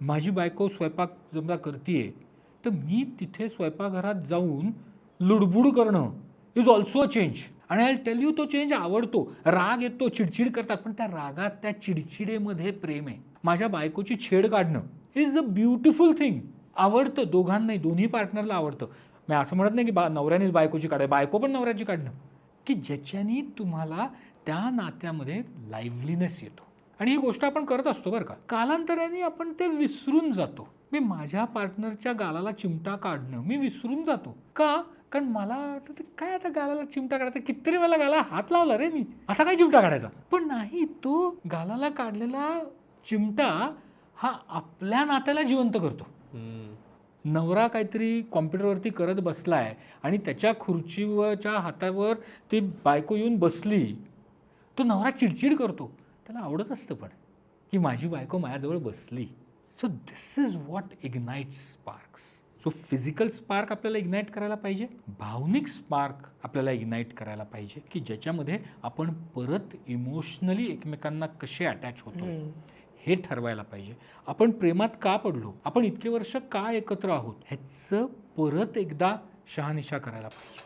माझी बायको स्वयंपाक समजा करतीये तर मी तिथे स्वयंपाकघरात जाऊन लुडबुड करणं इज ऑल्सो अ चेंज. आणि आय टेल यू, तो चेंज आवडतो. राग येतो, चिडचिड करतात, पण त्या रागात, त्या चिडचिडेमध्ये प्रेम आहे. माझ्या बायकोची छेड काढणं इज अ ब्युटिफुल थिंग. आवडतं दोघांनाही, दोन्ही पार्टनरला आवडतं. मी असं म्हणत नाही की नवऱ्यानेच बायकोची काढाय, बायको पण नवऱ्याची काढणं, की ज्याच्यानी तुम्हाला त्या नात्यामध्ये लाईव्हलीनेस येतो. आणि ही गोष्ट आपण करत असतो बरं का. कालांतराने आपण ते विसरून जातो. मी माझ्या पार्टनरच्या गालाला चिमटा काढणं मी विसरून जातो. का? कारण मला वाटतं काय आता गालाला चिमटा काढायचा, कितीतरी मला गाला हात लावला रे मी, आता काय चिमटा काढायचा. पण नाही, तो गालाला काढलेला चिमटा हा आपल्या नात्याला जिवंत करतो. नवरा काहीतरी कॉम्प्युटरवरती करत बसलाय आणि त्याच्या खुर्चीवरच्या हातावर ती बायको येऊन बसली, तो नवरा चिडचिड करतो. त्याला आवडत असतं पण की माझी बायको माझ्याजवळ बसली. So this is what ignites sparks. So physical spark आपल्याला इग्नाइट करायला पाहिजे, भावनिक स्पार्क आपल्याला इग्नाइट करायला पाहिजे, की ज्याच्यामध्ये आपण परत इमोशनली एकमेकांना कसे अटॅच होतो हे ठरवायला पाहिजे. आपण प्रेमात का पडलो, आपण इतके वर्ष का एकत्र आहोत, ह्याचं परत एकदा शहानिशा करायला पाहिजे.